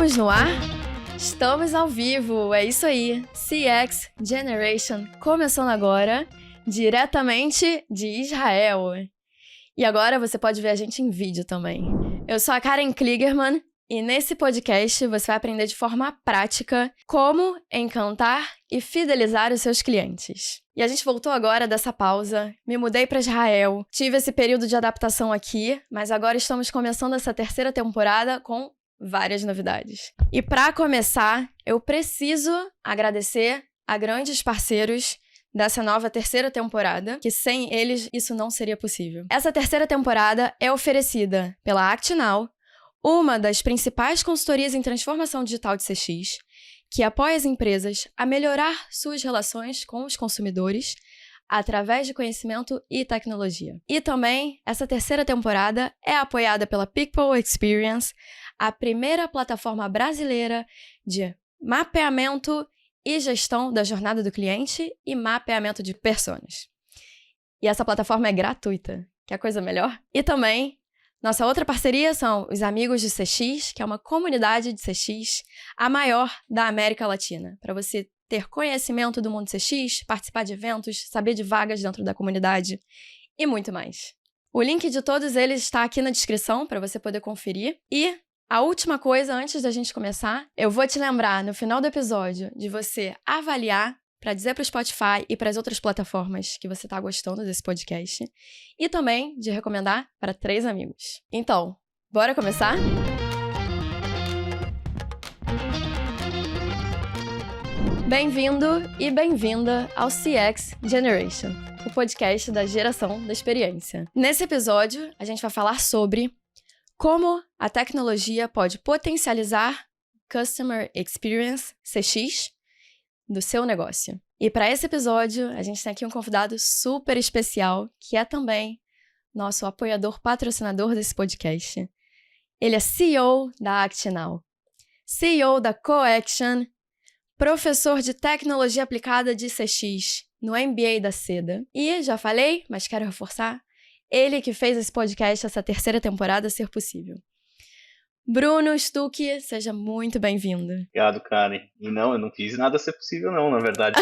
Estamos no ar? Estamos ao vivo, é isso aí. CX Generation começando agora, diretamente de Israel. E agora você pode ver a gente em vídeo também. Eu sou a Karen Kligerman e nesse podcast você vai aprender de forma prática como encantar e fidelizar os seus clientes. E a gente voltou agora dessa pausa, me mudei para Israel, tive esse período de adaptação aqui, mas agora estamos começando essa terceira temporada com várias novidades. E para começar, eu preciso agradecer a grandes parceiros dessa nova terceira temporada, que sem eles isso não seria possível. Essa terceira temporada é oferecida pela ActNow, uma das principais consultorias em transformação digital de CX, que apoia as empresas a melhorar suas relações com os consumidores através de conhecimento e tecnologia. E também, essa terceira temporada é apoiada pela People Experience, a primeira plataforma brasileira de mapeamento e gestão da jornada do cliente e mapeamento de personas. E essa plataforma é gratuita, que é a coisa melhor. E também, nossa outra parceria são os Amigos de CX, que é uma comunidade de CX, a maior da América Latina, para você ter conhecimento do mundo CX, participar de eventos, saber de vagas dentro da comunidade e muito mais. O link de todos eles está aqui na descrição para você poder conferir. E a última coisa, antes da gente começar, eu vou te lembrar no final do episódio de você avaliar para dizer para o Spotify e para as outras plataformas que você está gostando desse podcast e também de recomendar para 3 amigos. Então, bora começar? Bem-vindo e bem-vinda ao CX Generation, o podcast da geração da experiência. Nesse episódio, a gente vai falar sobre como a tecnologia pode potencializar Customer Experience, CX, do seu negócio. E para esse episódio, a gente tem aqui um convidado super especial, que é também nosso apoiador patrocinador desse podcast. Ele é CEO da ActNow, CEO da Coaction, professor de tecnologia aplicada de CX no MBA da Seda. E já falei, mas quero reforçar, ele que fez esse podcast, essa terceira temporada, ser possível. Bruno Stuck, seja muito bem-vindo. Obrigado, Karen. E não, eu não fiz nada ser possível, não. Na verdade,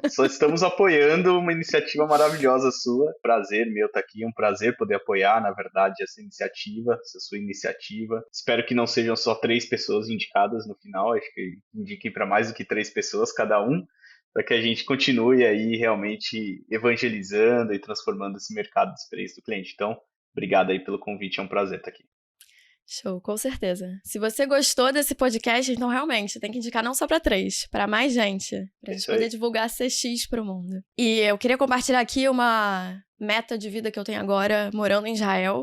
só estamos apoiando uma iniciativa maravilhosa sua. Prazer meu estar aqui, um prazer poder apoiar, na verdade, essa iniciativa, essa sua iniciativa. Espero que não sejam só 3 pessoas indicadas no final, acho que indiquem para mais do que 3 pessoas cada um, para que a gente continue aí realmente evangelizando e transformando esse mercado de experiência do cliente. Então, obrigado aí pelo convite, é um prazer estar aqui. Show, com certeza. Se você gostou desse podcast, então realmente tem que indicar não só para 3, para mais gente, pra gente poder divulgar CX pro mundo. E eu queria compartilhar aqui uma meta de vida que eu tenho agora, morando em Israel.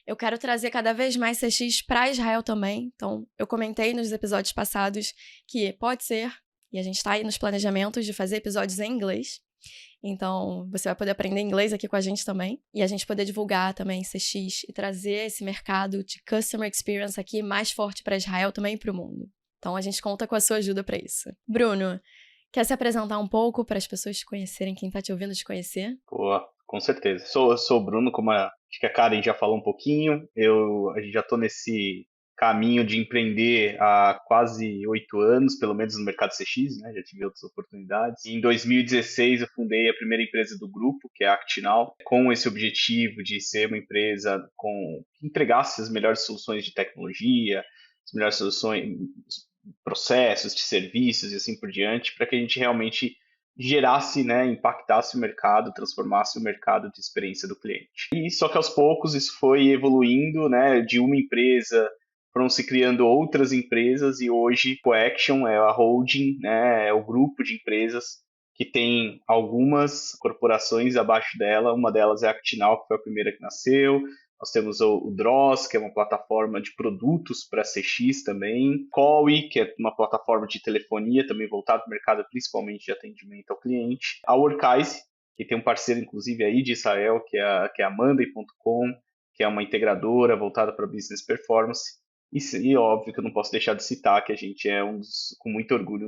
Eu quero trazer cada vez mais CX para Israel também. Então, eu comentei nos episódios passados que pode ser, e a gente está aí nos planejamentos de fazer episódios em inglês. Então, você vai poder aprender inglês aqui com a gente também. E a gente poder divulgar também CX e trazer esse mercado de Customer Experience aqui mais forte para Israel também e para o mundo. Então, a gente conta com a sua ajuda para isso. Bruno, quer se apresentar um pouco para as pessoas te conhecerem, quem está te ouvindo te conhecer? Boa, com certeza. Sou o Bruno, como acho que a Karen já falou um pouquinho. A gente já estou nesse caminho de empreender há quase 8 anos, pelo menos no mercado CX, né? Já tive outras oportunidades. Em 2016 eu fundei a primeira empresa do grupo, que é a ActNow, com esse objetivo de ser uma empresa que entregasse as melhores soluções de tecnologia, as melhores soluções, processos de serviços e assim por diante, para que a gente realmente gerasse, né, impactasse o mercado, transformasse o mercado de experiência do cliente. E só que aos poucos isso foi evoluindo, né, de uma empresa foram se criando outras empresas e hoje Coaction é a holding, né, é o grupo de empresas que tem algumas corporações abaixo dela. Uma delas é a ActNow, que foi a primeira que nasceu. Nós temos o Dross, que é uma plataforma de produtos para CX também. Cowi, que é uma plataforma de telefonia também voltada para o mercado, principalmente de atendimento ao cliente. A Workise, que tem um parceiro, inclusive, aí de Israel, que é a Monday.com, que é uma integradora voltada para business performance. E óbvio que eu não posso deixar de citar que a gente é com muito orgulho,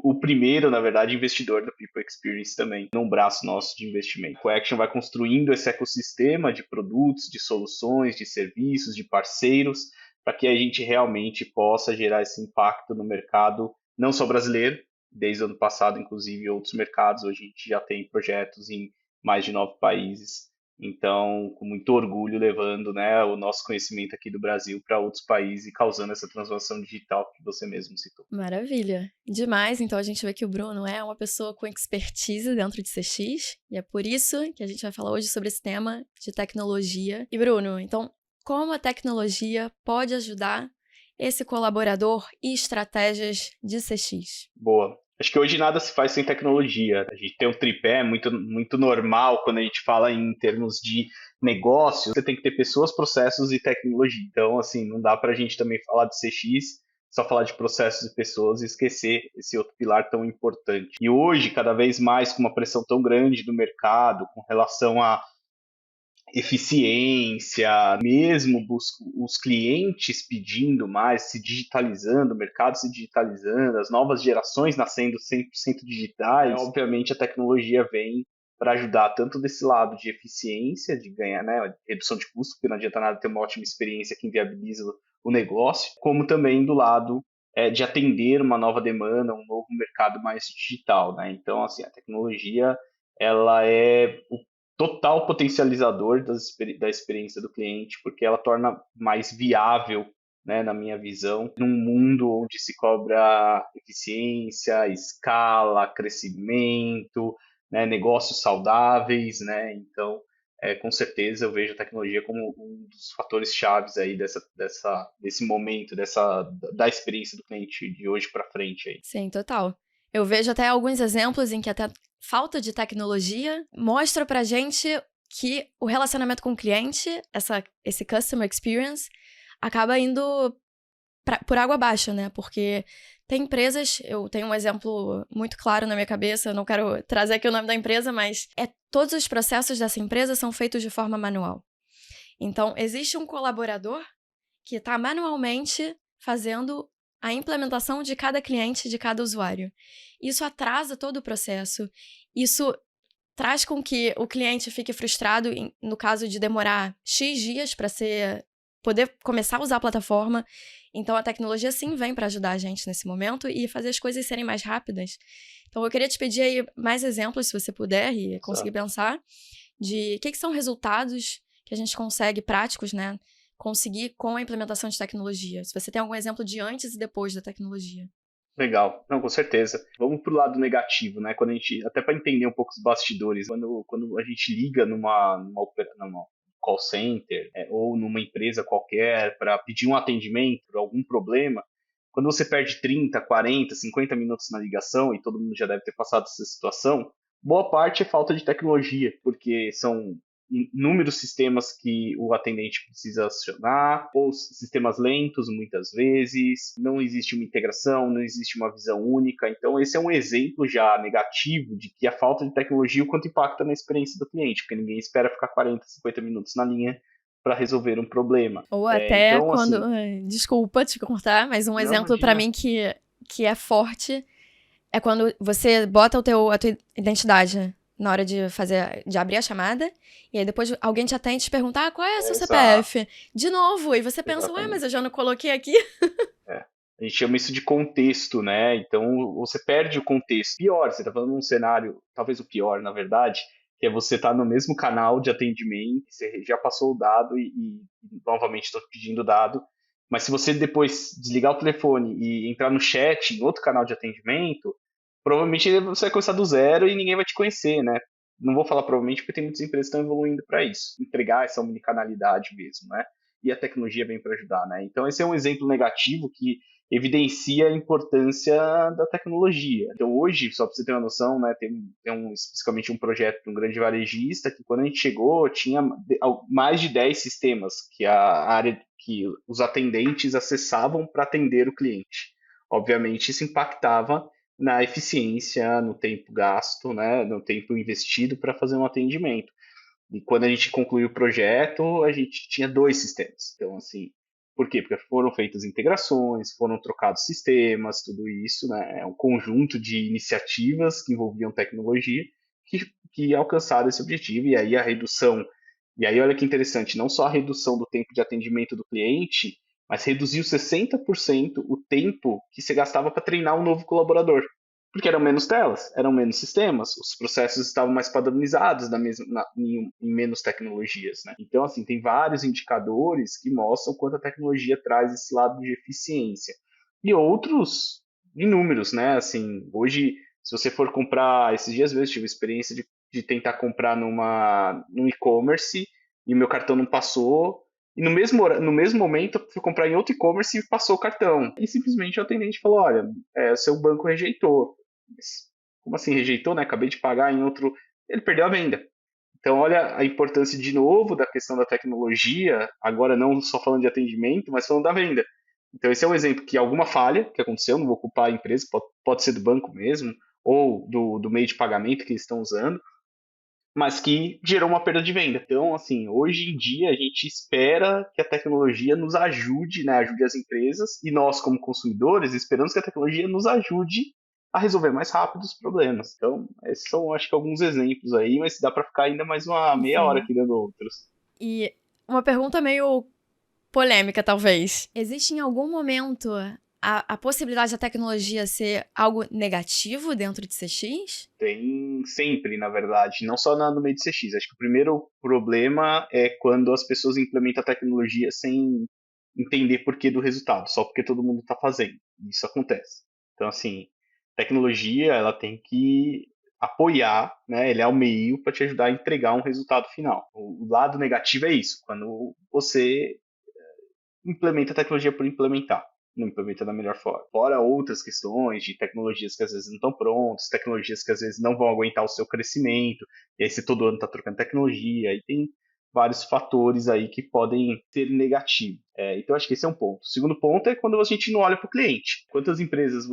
o primeiro, na verdade, investidor da People Experience também, num braço nosso de investimento. O Action vai construindo esse ecossistema de produtos, de soluções, de serviços, de parceiros, para que a gente realmente possa gerar esse impacto no mercado, não só brasileiro, desde o ano passado, inclusive, outros mercados. Hoje a gente já tem projetos em mais de 9 países. Então, com muito orgulho, levando, né, o nosso conhecimento aqui do Brasil para outros países e causando essa transformação digital que você mesmo citou. Maravilha. Demais. Então a gente vê que o Bruno é uma pessoa com expertise dentro de CX, e é por isso que a gente vai falar hoje sobre esse tema de tecnologia. E Bruno, então, como a tecnologia pode ajudar esse colaborador e estratégias de CX? Boa. Acho que hoje nada se faz sem tecnologia. A gente tem um tripé muito normal quando a gente fala em termos de negócio. Você tem que ter pessoas, processos e tecnologia. Então, assim, não dá para a gente também falar de CX, só falar de processos e pessoas e esquecer esse outro pilar tão importante. E hoje, cada vez mais, com uma pressão tão grande do mercado com relação a eficiência, mesmo os clientes pedindo mais, se digitalizando, o mercado se digitalizando, as novas gerações nascendo 100% digitais, obviamente a tecnologia vem para ajudar tanto desse lado de eficiência, de ganhar, né, redução de custo, porque não adianta nada ter uma ótima experiência que inviabiliza o negócio, como também do lado de atender uma nova demanda, um novo mercado mais digital, né? Então, assim, a tecnologia ela é o total potencializador da experiência do cliente, porque ela torna mais viável, né, na minha visão, num mundo onde se cobra eficiência, escala, crescimento, né, negócios saudáveis, né? Então, com certeza eu vejo a tecnologia como um dos fatores chaves aí desse momento, da experiência do cliente de hoje para frente aí. Sim, total. Eu vejo até alguns exemplos em que até falta de tecnologia mostra pra gente que o relacionamento com o cliente, esse customer experience, acaba indo por água abaixo, né? Porque tem empresas, eu tenho um exemplo muito claro na minha cabeça, eu não quero trazer aqui o nome da empresa, mas todos os processos dessa empresa são feitos de forma manual. Então, existe um colaborador que está manualmente fazendo a implementação de cada cliente, de cada usuário. Isso atrasa todo o processo. Isso traz com que o cliente fique frustrado no caso de demorar X dias para poder começar a usar a plataforma. Então, a tecnologia sim vem para ajudar a gente nesse momento e fazer as coisas serem mais rápidas. Então, eu queria te pedir aí mais exemplos, se você puder e conseguir pensar, de o que são resultados que a gente consegue, práticos, né? Conseguir com a implementação de tecnologia. Se você tem algum exemplo de antes e depois da tecnologia. Legal, não, com certeza. Vamos pro lado negativo, né? Quando a gente, até para entender um pouco os bastidores, quando a gente liga numa call center ou numa empresa qualquer para pedir um atendimento por algum problema, quando você perde 30, 40, 50 minutos na ligação, e todo mundo já deve ter passado essa situação, boa parte é falta de tecnologia, porque são inúmeros sistemas que o atendente precisa acionar, ou sistemas lentos muitas vezes, não existe uma integração, não existe uma visão única. Então, esse é um exemplo já negativo de que a falta de tecnologia o quanto impacta na experiência do cliente, porque ninguém espera ficar 40, 50 minutos na linha para resolver um problema. Ou até Então, quando. assim, Desculpa te cortar, mas um não exemplo para imagina. mim que é forte é quando você bota a tua identidade na hora de abrir a chamada, e aí depois alguém te atende e te pergunta, qual é o seu Exato, CPF? De novo, e você pensa, ué, mas eu exatamente. já não coloquei aqui. É. A gente chama isso de contexto, né? Então você perde o contexto. Pior, você está falando num cenário, talvez o pior, na verdade, que é você estar no mesmo canal de atendimento, você já passou o dado e novamente estou pedindo o dado, mas se você depois desligar o telefone e entrar no chat em outro canal de atendimento, provavelmente você vai começar do zero e ninguém vai te conhecer, né? Não vou falar provavelmente porque tem muitas empresas que estão evoluindo para isso, entregar essa omnicanalidade mesmo, né? E a tecnologia vem para ajudar, né? Então esse é um exemplo negativo que evidencia a importância da tecnologia. Então hoje, só para você ter uma noção, né, especificamente um projeto de um grande varejista que quando a gente chegou tinha mais de 10 sistemas que a área que os atendentes acessavam para atender o cliente. Obviamente isso impactava na eficiência, no tempo gasto, né, no tempo investido para fazer um atendimento. E quando a gente concluiu o projeto, a gente tinha 2 sistemas. Então, assim, por quê? Porque foram feitas integrações, foram trocados sistemas, tudo isso, né? É um conjunto de iniciativas que envolviam tecnologia que alcançaram esse objetivo. E aí a redução. E aí, olha que interessante, não só a redução do tempo de atendimento do cliente, mas reduziu 60% o tempo que você gastava para treinar um novo colaborador. Porque eram menos telas, eram menos sistemas, os processos estavam mais padronizados em menos tecnologias, né? Então, assim, tem vários indicadores que mostram quanto a tecnologia traz esse lado de eficiência. E outros inúmeros, né? Assim, hoje, se você for comprar, esses dias mesmo tive a experiência de tentar comprar num e-commerce e o meu cartão não passou, e no mesmo momento eu fui comprar em outro e-commerce e passou o cartão. E simplesmente o atendente falou: olha, seu banco rejeitou. Mas como assim rejeitou, né? Acabei de pagar em outro. Ele perdeu a venda. Então, olha a importância de novo da questão da tecnologia, agora não só falando de atendimento, mas falando da venda. Então, esse é um exemplo que alguma falha que aconteceu, não vou culpar a empresa, pode ser do banco mesmo, ou do meio de pagamento que eles estão usando, mas que gerou uma perda de venda. Então, assim, hoje em dia a gente espera que a tecnologia nos ajude, né, ajude as empresas, e nós como consumidores esperamos que a tecnologia nos ajude a resolver mais rápido os problemas. Então, esses são, acho que, alguns exemplos aí, mas dá para ficar ainda mais uma meia hora Sim. aqui dando outros. E uma pergunta meio polêmica, talvez. Existe em algum momento a possibilidade da tecnologia ser algo negativo dentro de CX? Tem sempre, na verdade, não só no meio de CX. Acho que o primeiro problema é quando as pessoas implementam a tecnologia sem entender porquê do resultado, só porque todo mundo está fazendo. Isso acontece. Então, assim, tecnologia, ela tem que apoiar, né? Ele é o meio para te ajudar a entregar um resultado final. O lado negativo é isso, quando você implementa a tecnologia por implementar, não implementa da melhor forma. Fora outras questões de tecnologias que às vezes não estão prontas, tecnologias que às vezes não vão aguentar o seu crescimento, e aí você todo ano está trocando tecnologia, e tem vários fatores aí que podem ser negativos. Então, acho que esse é um ponto. O segundo ponto é quando a gente não olha para o cliente. Quantas empresas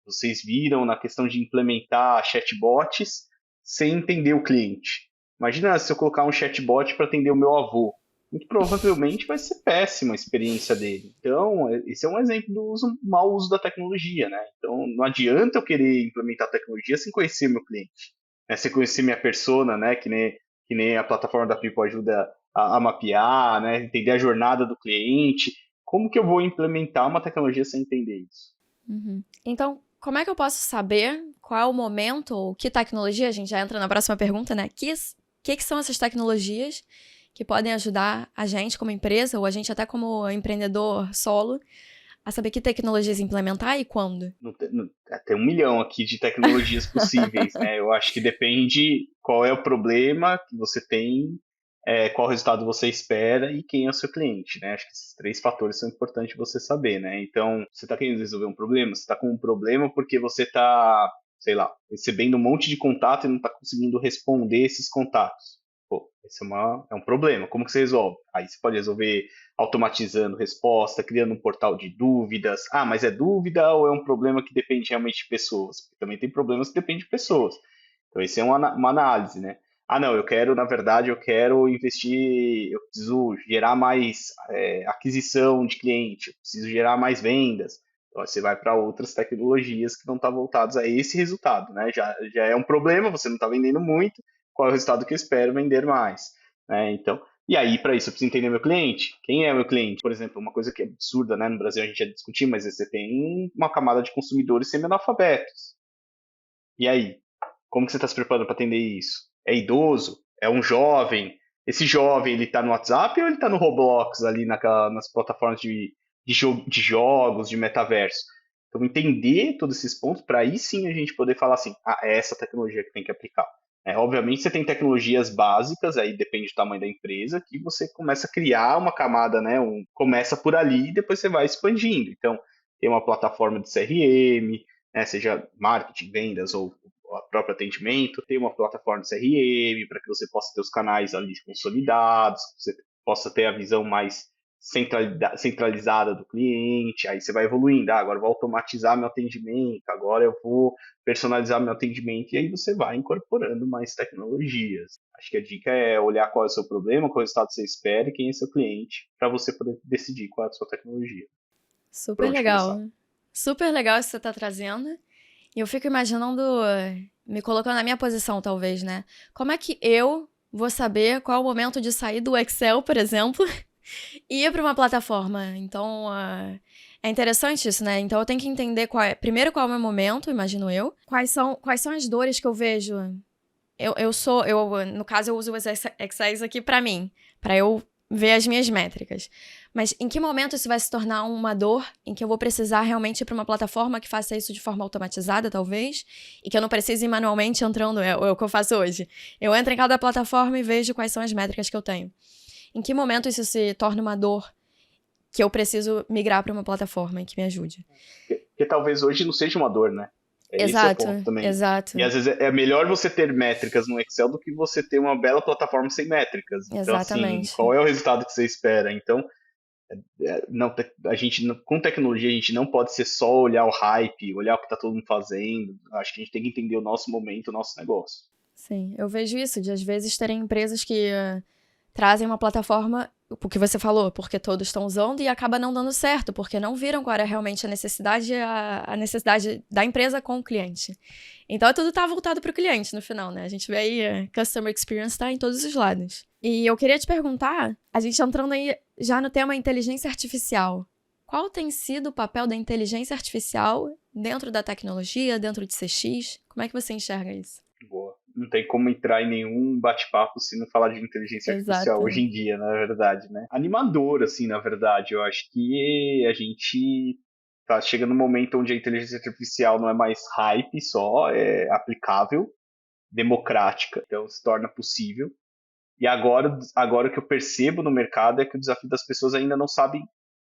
vocês viram na questão de implementar chatbots sem entender o cliente? Imagina se eu colocar um chatbot para atender o meu avô, muito provavelmente vai ser péssima a experiência dele. Então, esse é um exemplo do mau uso da tecnologia, né? Então, não adianta eu querer implementar tecnologia sem conhecer meu cliente, né? Sem conhecer minha persona, né? Que nem a plataforma da Pipo ajuda a mapear, né? Entender a jornada do cliente. Como que eu vou implementar uma tecnologia sem entender isso? Uhum. Então, como é que eu posso saber qual é o momento ou que tecnologia? A gente já entra na próxima pergunta, né? Que são essas tecnologias que podem ajudar a gente como empresa, ou a gente até como empreendedor solo, a saber que tecnologias implementar e quando? Tem 1 milhão aqui de tecnologias possíveis, né? Eu acho que depende qual é o problema que você tem, qual resultado você espera e quem é o seu cliente, né? Acho que esses 3 fatores são importantes você saber, né? Então, você está querendo resolver um problema? Você está com um problema porque você está, sei lá, recebendo um monte de contato e não está conseguindo responder esses contatos. Pô, esse é um problema. Como que você resolve? Aí você pode resolver automatizando resposta, criando um portal de dúvidas. Ah, mas é dúvida ou é um problema que depende realmente de pessoas? Porque também tem problemas que dependem de pessoas. Então, isso é uma análise, né? Ah, não, na verdade, eu quero investir, eu preciso gerar mais aquisição de cliente, eu preciso gerar mais vendas. Então, você vai para outras tecnologias que não estão voltadas a esse resultado, né? Já é um problema, você não está vendendo muito, qual é o resultado que eu espero vender mais, né? Então, e aí, para isso, eu preciso entender meu cliente. Quem é meu cliente? Por exemplo, uma coisa que é absurda, né? No Brasil a gente já discutiu, mas você tem uma camada de consumidores semi-analfabetos. E aí? Como que você está se preparando para atender isso? É idoso? É um jovem? Esse jovem, ele está no WhatsApp ou ele está no Roblox, ali nas plataformas de jogos, de metaverso? Então, entender todos esses pontos, para aí sim a gente poder falar assim, é essa tecnologia que tem que aplicar. Obviamente você tem tecnologias básicas, aí depende do tamanho da empresa, que você começa a criar uma camada, né? Começa por ali e depois você vai expandindo. Então, tem uma plataforma de CRM, né, seja marketing, vendas ou o próprio atendimento, tem uma plataforma de CRM para que você possa ter os canais ali consolidados, que você possa ter a visão mais centralizada do cliente, aí você vai evoluindo, agora eu vou automatizar meu atendimento, agora eu vou personalizar meu atendimento, e aí você vai incorporando mais tecnologias. Acho que a dica é olhar qual é o seu problema, qual é o resultado você espera e quem é seu cliente, para você poder decidir qual é a sua tecnologia. Por Super onde começar? legal. Super legal isso que você tá trazendo. E eu fico imaginando, me colocando na minha posição, talvez, né? Como é que eu vou saber qual é o momento de sair do Excel, por exemplo, E ir para uma plataforma. Então, é interessante isso, né? Então, eu tenho que entender primeiro qual é o meu momento, imagino eu. Quais são as dores que eu vejo. No caso, eu uso os Excel aqui para mim, para eu ver as minhas métricas. Mas em que momento isso vai se tornar uma dor em que eu vou precisar realmente ir para uma plataforma que faça isso de forma automatizada, talvez, e que eu não precise ir manualmente entrando, é o que eu faço hoje. Eu entro em cada plataforma e vejo quais são as métricas que eu tenho. Em que momento isso se torna uma dor que eu preciso migrar para uma plataforma que me ajude? Porque talvez hoje não seja uma dor, né? Esse é o Exato, ponto também. E exato, às vezes é melhor você ter métricas no Excel do que você ter uma bela plataforma sem métricas. Então, assim, exatamente. qual é o resultado que você espera? Então, não, a gente, com tecnologia, a gente não pode ser só olhar o hype, olhar o que está todo mundo fazendo. Acho que a gente tem que entender o nosso momento, o nosso negócio. Sim, eu vejo isso, de às vezes terem empresas que trazem uma plataforma, o que você falou, porque todos estão usando e acaba não dando certo, porque não viram qual era realmente a necessidade da empresa com o cliente. Então tudo tá voltado para o cliente no final, né? A gente vê aí, Customer Experience tá em todos os lados. E eu queria te perguntar, a gente entrando aí já no tema inteligência artificial. Qual tem sido o papel da inteligência artificial dentro da tecnologia, dentro de CX? Como é que você enxerga isso? Boa. Não tem como entrar em nenhum bate-papo se não falar de inteligência artificial Exato. hoje em dia, na verdade, né? Animador, assim, na verdade. Eu acho que a gente tá chegando no momento onde a inteligência artificial não é mais hype só, é aplicável, democrática, então se torna possível. E agora o que eu percebo no mercado é que o desafio das pessoas ainda não sabem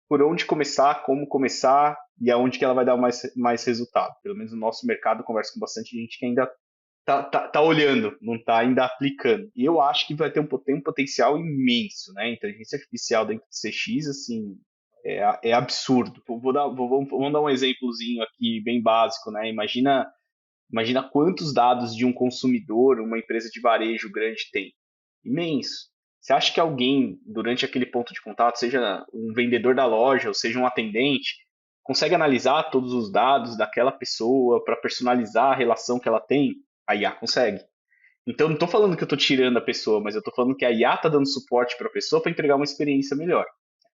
por onde começar, como começar e aonde que ela vai dar mais resultado. Pelo menos no nosso mercado, eu converso com bastante gente que ainda tá olhando, não tá ainda aplicando. E eu acho que vai ter tem um potencial imenso, né? Inteligência artificial dentro do CX, assim, é absurdo. Vamos dar um exemplozinho aqui bem básico, né? Imagina quantos dados de um consumidor uma empresa de varejo grande tem. Imenso. Você acha que alguém, durante aquele ponto de contato, seja um vendedor da loja ou seja um atendente, consegue analisar todos os dados daquela pessoa para personalizar a relação que ela tem? A IA consegue. Então, não estou falando que eu estou tirando a pessoa, mas eu estou falando que a IA está dando suporte para a pessoa para entregar uma experiência melhor.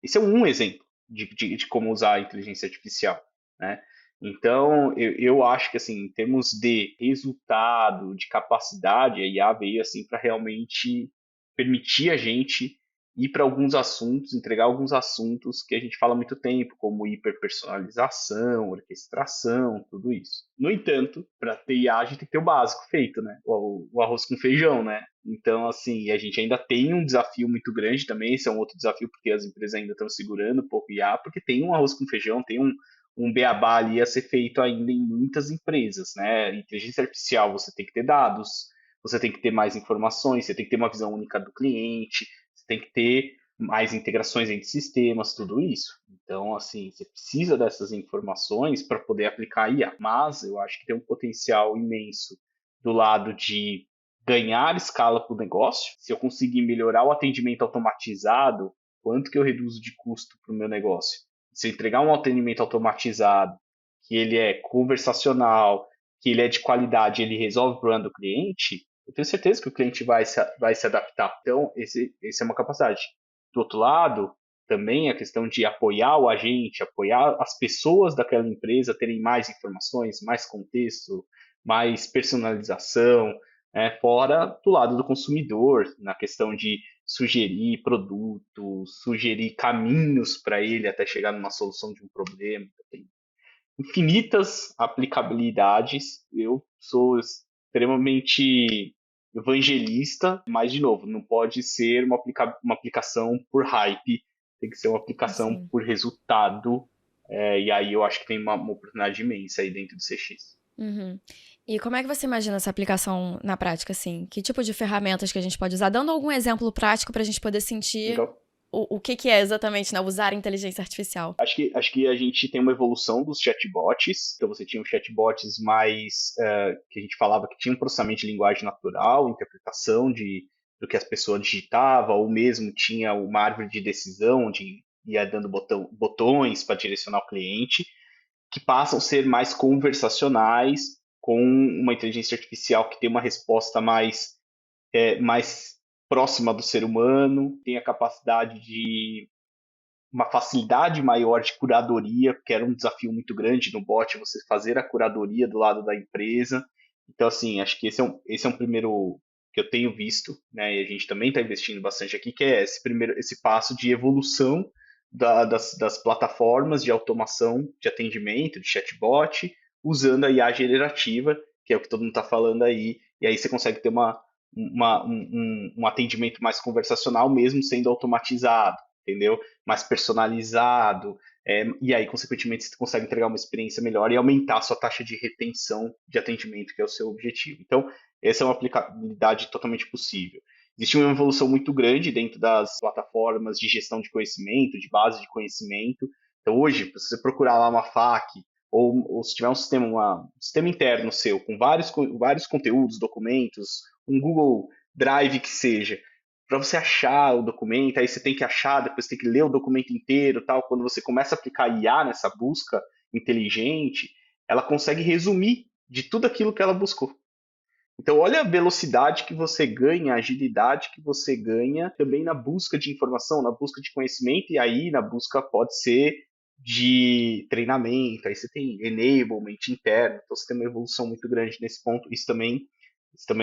Esse é um exemplo de como usar a inteligência artificial, né? Então, eu acho que, assim, em termos de resultado, de capacidade, a IA veio, assim, para realmente permitir a gente ir para alguns assuntos, entregar alguns assuntos que a gente fala há muito tempo, como hiperpersonalização, orquestração, tudo isso. No entanto, para ter IA, a gente tem que ter o básico feito, né? O arroz com feijão, né? Então, assim, a gente ainda tem um desafio muito grande também, esse é um outro desafio, porque as empresas ainda estão segurando um pouco IA, porque tem um arroz com feijão, tem um beabá ali a ser feito ainda em muitas empresas, né? Inteligência artificial, você tem que ter dados, você tem que ter mais informações, você tem que ter uma visão única do cliente, você tem que ter mais integrações entre sistemas, tudo isso. Então, assim, você precisa dessas informações para poder aplicar a IA. Mas eu acho que tem um potencial imenso do lado de ganhar escala para o negócio. Se eu conseguir melhorar o atendimento automatizado, quanto que eu reduzo de custo para o meu negócio? Se eu entregar um atendimento automatizado, que ele é conversacional, que ele é de qualidade, ele resolve o problema do cliente, eu tenho certeza que o cliente vai se adaptar. Então, esse é uma capacidade. Do outro lado, também a questão de apoiar o agente, apoiar as pessoas daquela empresa terem mais informações, mais contexto, mais personalização, né? Fora do lado do consumidor, na questão de sugerir produtos, sugerir caminhos para ele até chegar numa solução de um problema. Tem infinitas aplicabilidades. Eu sou extremamente evangelista, mas, de novo, não pode ser uma aplicação por hype, tem que ser uma aplicação Sim. por resultado. E aí eu acho que tem uma oportunidade imensa aí dentro do CX. Uhum. E como é que você imagina essa aplicação na prática, assim? Que tipo de ferramentas que a gente pode usar? Dando algum exemplo prático para a gente poder sentir Legal. o que que é exatamente, né? Usar a inteligência artificial. Acho que a gente tem uma evolução dos chatbots. Então você tinha os chatbots mais que a gente falava que tinha um processamento de linguagem natural, interpretação do que as pessoas digitavam, ou mesmo tinha uma árvore de decisão, onde ia dando botões para direcionar o cliente, que passam a ser mais conversacionais, com uma inteligência artificial que tem uma resposta mais próxima do ser humano, tem a capacidade de uma facilidade maior de curadoria, porque era um desafio muito grande no bot você fazer a curadoria do lado da empresa. Então, assim, acho que esse é um primeiro que eu tenho visto, né? E a gente também está investindo bastante aqui, que é esse passo de evolução das plataformas de automação de atendimento, de chatbot, usando a IA generativa, que é o que todo mundo está falando aí, e aí você consegue ter um atendimento mais conversacional, mesmo sendo automatizado, entendeu? Mais personalizado, e aí, consequentemente, você consegue entregar uma experiência melhor e aumentar a sua taxa de retenção de atendimento, que é o seu objetivo. Então, essa é uma aplicabilidade totalmente possível. Existe uma evolução muito grande dentro das plataformas de gestão de conhecimento, de base de conhecimento. Então, hoje, se você procurar lá uma FAQ, ou se tiver um sistema interno seu, com vários conteúdos, documentos, um Google Drive que seja, para você achar o documento, aí você tem que achar, depois tem que ler o documento inteiro, tal. Quando você começa a aplicar IA nessa busca inteligente, ela consegue resumir de tudo aquilo que ela buscou. Então, olha a velocidade que você ganha, a agilidade que você ganha também na busca de informação, na busca de conhecimento, e aí na busca pode ser de treinamento, aí você tem enablement interno, então você tem uma evolução muito grande nesse ponto. Isso também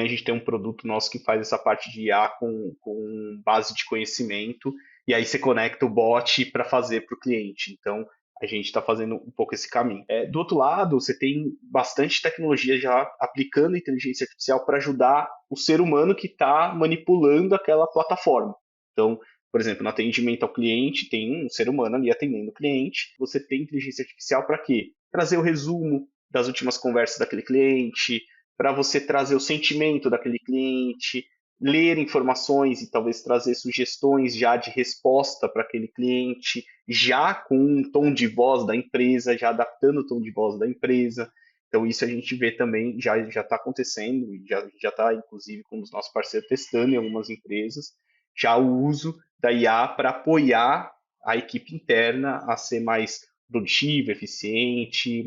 a gente tem um produto nosso que faz essa parte de IA com base de conhecimento, e aí você conecta o bot para fazer para o cliente. Então, a gente está fazendo um pouco esse caminho. Do outro lado, você tem bastante tecnologia já aplicando inteligência artificial para ajudar o ser humano que está manipulando aquela plataforma. Então, por exemplo, no atendimento ao cliente, tem um ser humano ali atendendo o cliente. Você tem inteligência artificial para quê? Trazer o resumo das últimas conversas daquele cliente, para você trazer o sentimento daquele cliente, ler informações e talvez trazer sugestões já de resposta para aquele cliente, já com um tom de voz da empresa, já adaptando o tom de voz da empresa. Então, isso a gente vê também, já está acontecendo, já está, inclusive, com os nossos parceiros testando em algumas empresas, já o uso da IA para apoiar a equipe interna a ser mais produtiva, eficiente,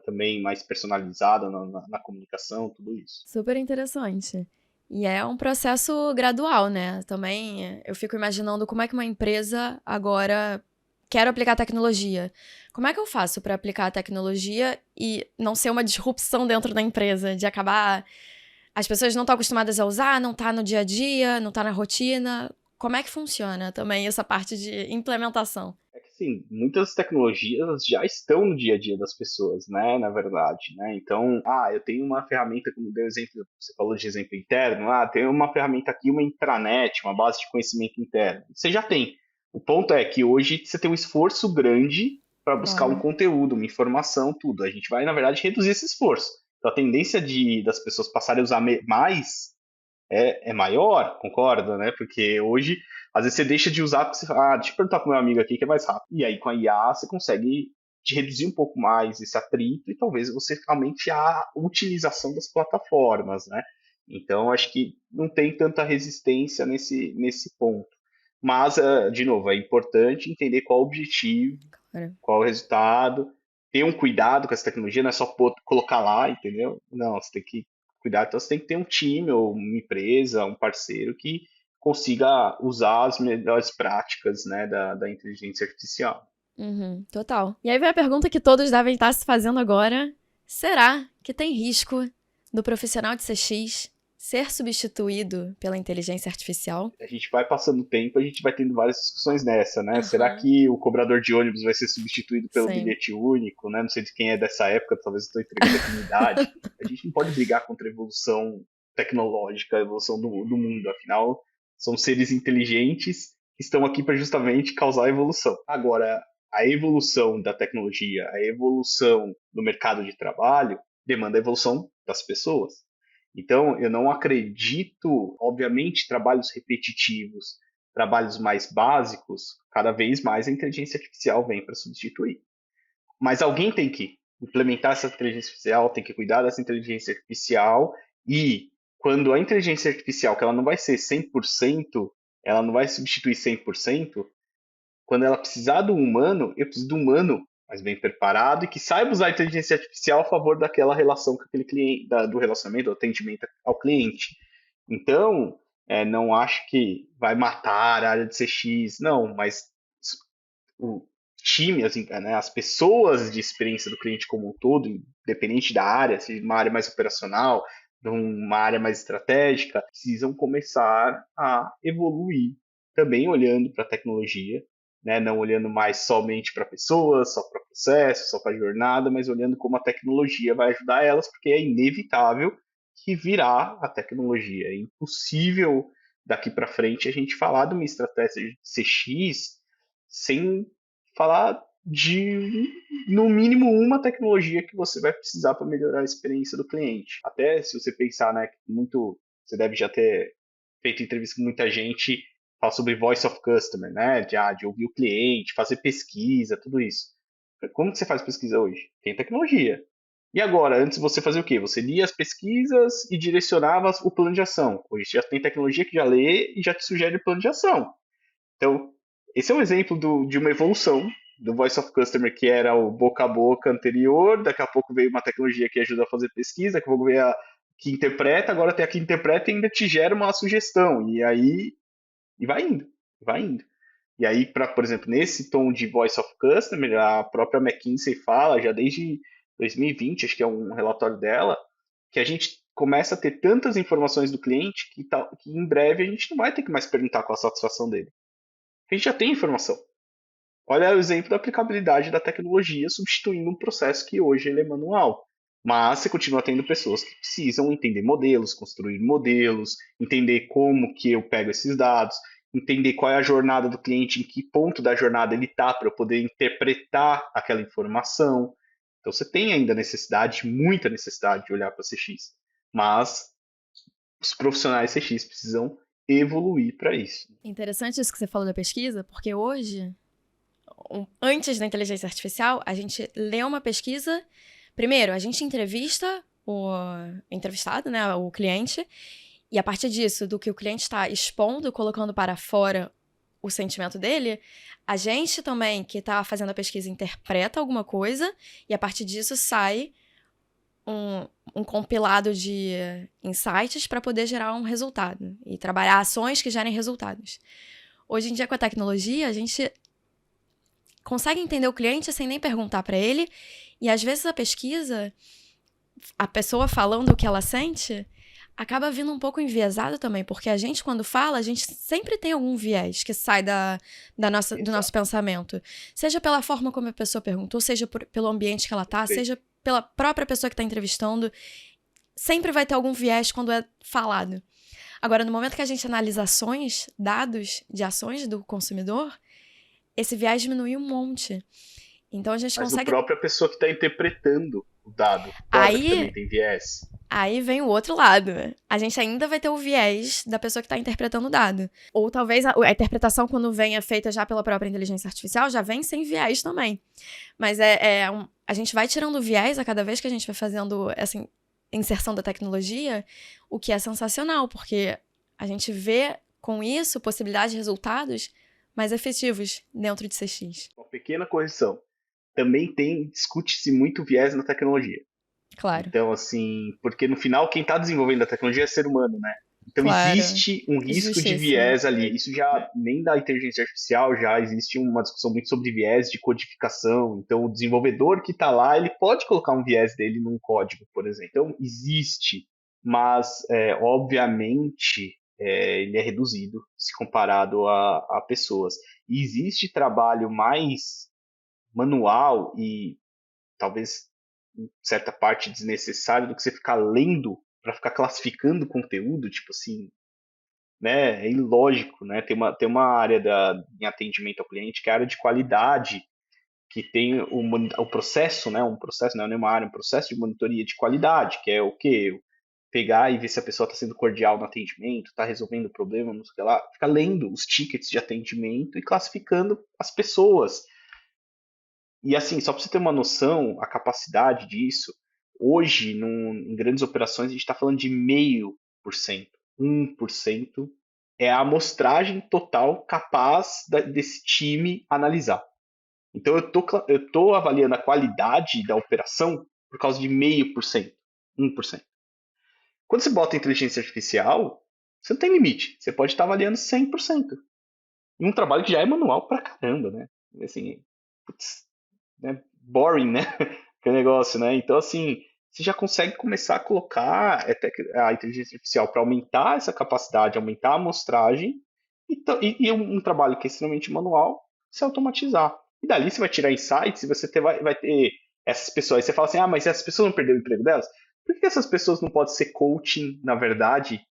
também mais personalizada na comunicação, tudo isso. Super interessante. E é um processo gradual, né? Também eu fico imaginando como é que uma empresa agora quer aplicar tecnologia. Como é que eu faço para aplicar a tecnologia e não ser uma disrupção dentro da empresa, de acabar as pessoas não estão acostumadas a usar, não tá no dia a dia, não tá na rotina. Como é que funciona também essa parte de implementação? É que, assim, muitas tecnologias já estão no dia a dia das pessoas, né, na verdade, né? Então, eu tenho uma ferramenta, como deu exemplo, você falou de exemplo interno, tem uma ferramenta aqui, uma intranet, uma base de conhecimento interno. Você já tem. O ponto é que hoje você tem um esforço grande para buscar um Claro. conteúdo, uma informação, tudo. A gente vai, na verdade, reduzir esse esforço. Então, a tendência das pessoas passarem a usar mais é maior, concorda, né? Porque hoje, às vezes você deixa de usar, porque você fala, deixa eu perguntar pro meu amigo aqui que é mais rápido. E aí com a IA você consegue te reduzir um pouco mais esse atrito e talvez você aumente a utilização das plataformas, né? Então, acho que não tem tanta resistência nesse ponto. Mas, de novo, é importante entender qual o objetivo, Claro. qual o resultado, ter um cuidado com essa tecnologia, não é só colocar lá, entendeu? Não, você tem que cuidar, então você tem que ter um time ou uma empresa, um parceiro que consiga usar as melhores práticas, né, da inteligência artificial. Uhum, total. E aí vem a pergunta que todos devem estar se fazendo agora. Será que tem risco do profissional de CX ser substituído pela inteligência artificial? A gente vai passando o tempo, a gente vai tendo várias discussões nessa, né? Será Aham, que o cobrador de ônibus vai ser substituído pelo sim. bilhete único, né? Não sei de quem é dessa época, talvez eu estou entregando aqui minha idade. A gente não pode brigar contra a evolução tecnológica, a evolução do mundo, afinal, são seres inteligentes que estão aqui para justamente causar a evolução. Agora, a evolução da tecnologia, a evolução do mercado de trabalho demanda a evolução das pessoas. Então, eu não acredito, obviamente, trabalhos repetitivos, trabalhos mais básicos, cada vez mais a inteligência artificial vem para substituir. Mas alguém tem que implementar essa inteligência artificial, tem que cuidar dessa inteligência artificial e quando a inteligência artificial, que ela não vai ser 100%, ela não vai substituir 100%, quando ela precisar do humano, eu preciso do humano mais bem preparado e que saiba usar a inteligência artificial a favor daquela relação com aquele cliente, do relacionamento, do atendimento ao cliente. Então, não acho que vai matar a área de CX, não, mas o time, assim, né, as pessoas de experiência do cliente como um todo, independente da área, se uma área mais operacional, de uma área mais estratégica, precisam começar a evoluir também olhando para a tecnologia, né, não olhando mais somente para pessoas, só para processo, só para jornada, mas olhando como a tecnologia vai ajudar elas, porque é inevitável que virá a tecnologia. É impossível daqui para frente a gente falar de uma estratégia de CX sem falar de, no mínimo, uma tecnologia que você vai precisar para melhorar a experiência do cliente. Até se você pensar, né, que muito, você deve já ter feito entrevista com muita gente, fala sobre voice of customer, né, de ouvir o cliente, fazer pesquisa, tudo isso. Como que você faz pesquisa hoje? Tem tecnologia. E agora, antes você fazia o quê? Você lia as pesquisas e direcionava o plano de ação. Hoje já tem tecnologia que já lê e já te sugere o plano de ação. Então, esse é um exemplo de uma evolução do Voice of Customer, que era o boca a boca anterior, daqui a pouco veio uma tecnologia que ajuda a fazer pesquisa, daqui a pouco veio a que interpreta, agora tem a que interpreta e ainda te gera uma sugestão. E aí, e vai indo, vai indo. E aí, por exemplo, nesse tom de Voice of Customer, a própria McKinsey fala, já desde 2020, acho que é um relatório dela, que a gente começa a ter tantas informações do cliente que em breve a gente não vai ter que mais perguntar qual a satisfação dele. A gente já tem informação. Olha o exemplo da aplicabilidade da tecnologia substituindo um processo que hoje ele é manual. Mas você continua tendo pessoas que precisam entender modelos, construir modelos, entender como que eu pego esses dados, entender qual é a jornada do cliente, em que ponto da jornada ele está para eu poder interpretar aquela informação. Então você tem ainda necessidade, muita necessidade de olhar para CX. Mas os profissionais CX precisam evoluir para isso. Interessante isso que você falou da pesquisa, porque hoje, antes da inteligência artificial, a gente lê uma pesquisa. Primeiro, a gente entrevista o entrevistado, né, o cliente, e a partir disso, do que o cliente está expondo, colocando para fora o sentimento dele, a gente também, que está fazendo a pesquisa, interpreta alguma coisa, e a partir disso sai um compilado de insights para poder gerar um resultado e trabalhar ações que gerem resultados. Hoje em dia, com a tecnologia, a gente consegue entender o cliente sem nem perguntar para ele, e às vezes a pesquisa, a pessoa falando o que ela sente, acaba vindo um pouco enviesado também, porque a gente, quando fala, a gente sempre tem algum viés que sai do nosso pensamento. Seja pela forma como a pessoa perguntou, seja pelo ambiente que ela tá, seja pela própria pessoa que está entrevistando. Sempre vai ter algum viés quando é falado. Agora, no momento que a gente analisa ações, dados de ações do consumidor, esse viés diminui um monte. Então a gente Mas consegue... a própria pessoa que está interpretando o dado pode que também tem viés. Aí vem o outro lado. A gente ainda vai ter o viés da pessoa que está interpretando o dado. Ou talvez a interpretação, quando venha feita já pela própria inteligência artificial, já vem sem viés também. Mas a gente vai tirando o viés a cada vez que a gente vai fazendo essa inserção da tecnologia, o que é sensacional, porque a gente vê com isso possibilidades de resultados mais efetivos dentro de CX. Uma pequena correção. Também discute-se muito viés na tecnologia. Claro. Então, assim, porque no final quem está desenvolvendo a tecnologia é ser humano, né? Então Claro. existe um risco de Justíssimo. viés ali. Isso já, nem da inteligência artificial, já existe uma discussão muito sobre viés de codificação. Então o desenvolvedor que está lá, ele pode colocar um viés dele num código, por exemplo. Então existe, mas obviamente ele é reduzido se comparado a pessoas. E existe trabalho mais manual e talvez em certa parte desnecessário do que você ficar lendo para ficar classificando conteúdo, tipo assim, né? É ilógico, né? Tem uma área em atendimento ao cliente que é a área de qualidade, que tem o processo, né? Um processo, não é nenhuma área, um processo de monitoria de qualidade, que é o quê? Pegar e ver se a pessoa está sendo cordial no atendimento, está resolvendo o problema, não sei o que lá. Fica lendo os tickets de atendimento e classificando as pessoas. E assim, só para você ter uma noção, a capacidade disso, hoje, em grandes operações, a gente está falando de 0,5%. 1% é a amostragem total capaz desse time analisar. Então, eu tô avaliando a qualidade da operação por causa de 0,5%. 1%. Quando você bota inteligência artificial, você não tem limite. Você pode estar avaliando 100%. E um trabalho que já é manual pra caramba, né? assim, putz, né, boring, né? Que negócio, né? Então, assim, você já consegue começar a colocar a inteligência artificial para aumentar essa capacidade, aumentar a amostragem e um trabalho que é extremamente manual, se automatizar. E dali você vai tirar insights e vai ter essas pessoas. Aí você fala assim, mas essas pessoas não perderam o emprego delas? Por que essas pessoas não podem ser coaching, na verdade,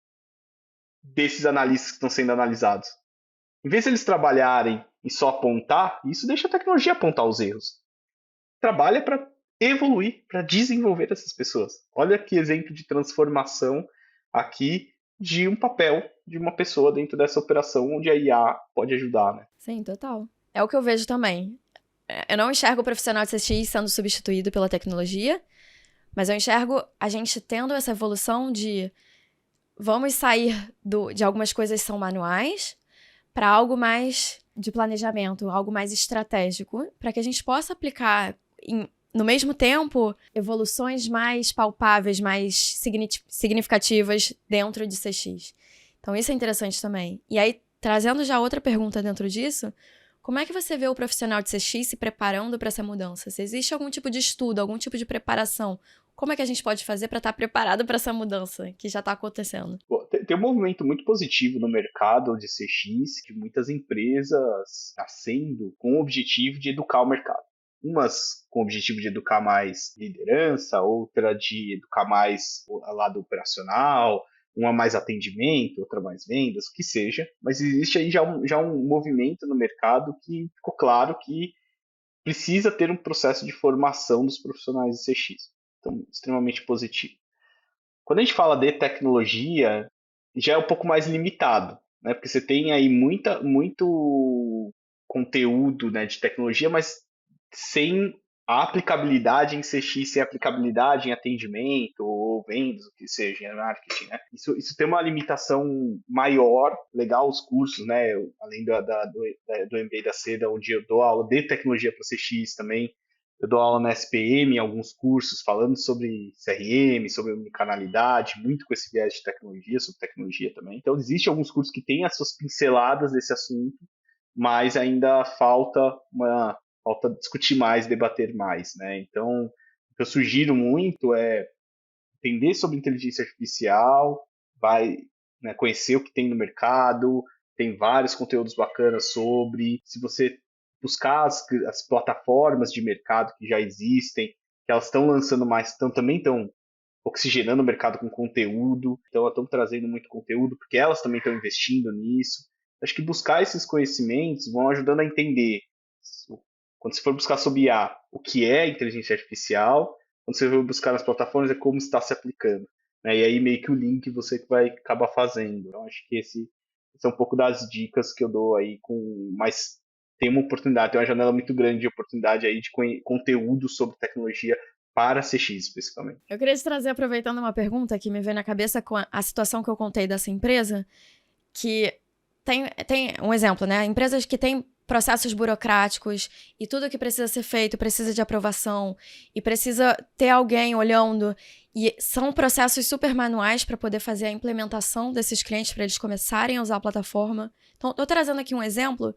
desses analistas que estão sendo analisados? Em vez de eles trabalharem em só apontar, isso deixa a tecnologia apontar os erros. Trabalha para evoluir, para desenvolver essas pessoas. Olha que exemplo de transformação aqui de um papel de uma pessoa dentro dessa operação onde a IA pode ajudar, né? Sim, total. É o que eu vejo também. Eu não enxergo o profissional de CX sendo substituído pela tecnologia, mas eu enxergo a gente tendo essa evolução de vamos sair de algumas coisas que são manuais para algo mais de planejamento, algo mais estratégico, para que a gente possa aplicar no mesmo tempo, evoluções mais palpáveis, mais significativas dentro de CX. Então, isso é interessante também. E aí, trazendo já outra pergunta dentro disso, como é que você vê o profissional de CX se preparando para essa mudança? Se existe algum tipo de estudo, algum tipo de preparação, como é que a gente pode fazer para estar preparado para essa mudança que já está acontecendo? Tem um movimento muito positivo no mercado de CX, de muitas empresas nascendo com o objetivo de educar o mercado. Umas com o objetivo de educar mais liderança, outra de educar mais o lado operacional, uma mais atendimento, outra mais vendas, o que seja. Mas existe aí já um movimento no mercado que ficou claro que precisa ter um processo de formação dos profissionais de CX. Então, extremamente positivo. Quando a gente fala de tecnologia, já é um pouco mais limitado, né? Porque você tem aí muito conteúdo, né, de tecnologia, mas sem a aplicabilidade em CX, sem aplicabilidade em atendimento ou vendas, o que seja, em marketing, né? Isso tem uma limitação maior, legal os cursos, né? Além do MBA da Seda, onde eu dou aula de tecnologia para CX também, eu dou aula na SPM, em alguns cursos, falando sobre CRM, sobre omnicanalidade, muito com esse viés de tecnologia, sobre tecnologia também. Então, existem alguns cursos que têm as suas pinceladas desse assunto, mas ainda falta discutir mais, debater mais, né? Então, o que eu sugiro muito é entender sobre inteligência artificial, vai, né, conhecer o que tem no mercado, tem vários conteúdos bacanas sobre. Se você buscar as plataformas de mercado que já existem, que elas estão lançando mais, também estão oxigenando o mercado com conteúdo, então elas estão trazendo muito conteúdo, porque elas também estão investindo nisso. Acho que buscar esses conhecimentos vão ajudando a entender, quando você for buscar sobre IA, o que é inteligência artificial, quando você for buscar nas plataformas, é como está se aplicando. Né? E aí meio que o link você vai acabar fazendo. Então acho que esse é um pouco das dicas que eu dou aí, mas tem uma oportunidade, tem uma janela muito grande de oportunidade aí de conteúdo sobre tecnologia para CX, especificamente. Eu queria te trazer, aproveitando uma pergunta que me veio na cabeça com a situação que eu contei dessa empresa, que tem um exemplo, né? Empresas que têm processos burocráticos e tudo que precisa ser feito precisa de aprovação e precisa ter alguém olhando. E são processos super manuais para poder fazer a implementação desses clientes, para eles começarem a usar a plataforma. Então, estou trazendo aqui um exemplo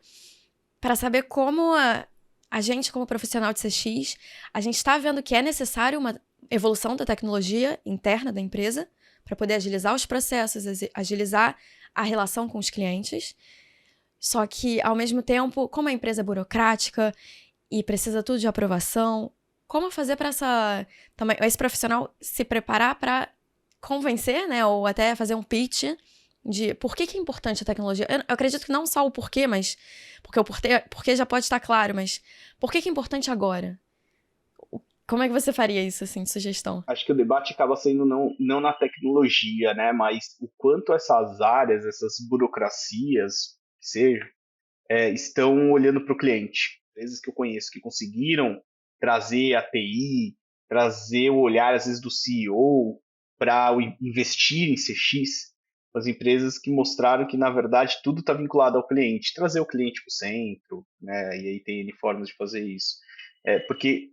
para saber como a gente, como profissional de CX, a gente está vendo que é necessário uma evolução da tecnologia interna da empresa para poder agilizar os processos, agilizar a relação com os clientes. Só que, ao mesmo tempo, como a empresa é burocrática e precisa tudo de aprovação, como fazer para esse profissional se preparar para convencer, né, ou até fazer um pitch de por que é importante a tecnologia. Eu acredito que não só o porquê, mas porque o porquê já pode estar claro, mas por que é importante agora? Como é que você faria isso, assim, de sugestão? Acho que o debate acaba sendo não na tecnologia, né, mas o quanto essas áreas, essas burocracias, que seja, estão olhando para o cliente. Empresas que eu conheço que conseguiram trazer a TI, trazer o olhar, às vezes, do CEO para investir em CX, as empresas que mostraram que, na verdade, tudo está vinculado ao cliente, trazer o cliente para o centro, né? E aí tem N formas de fazer isso. Porque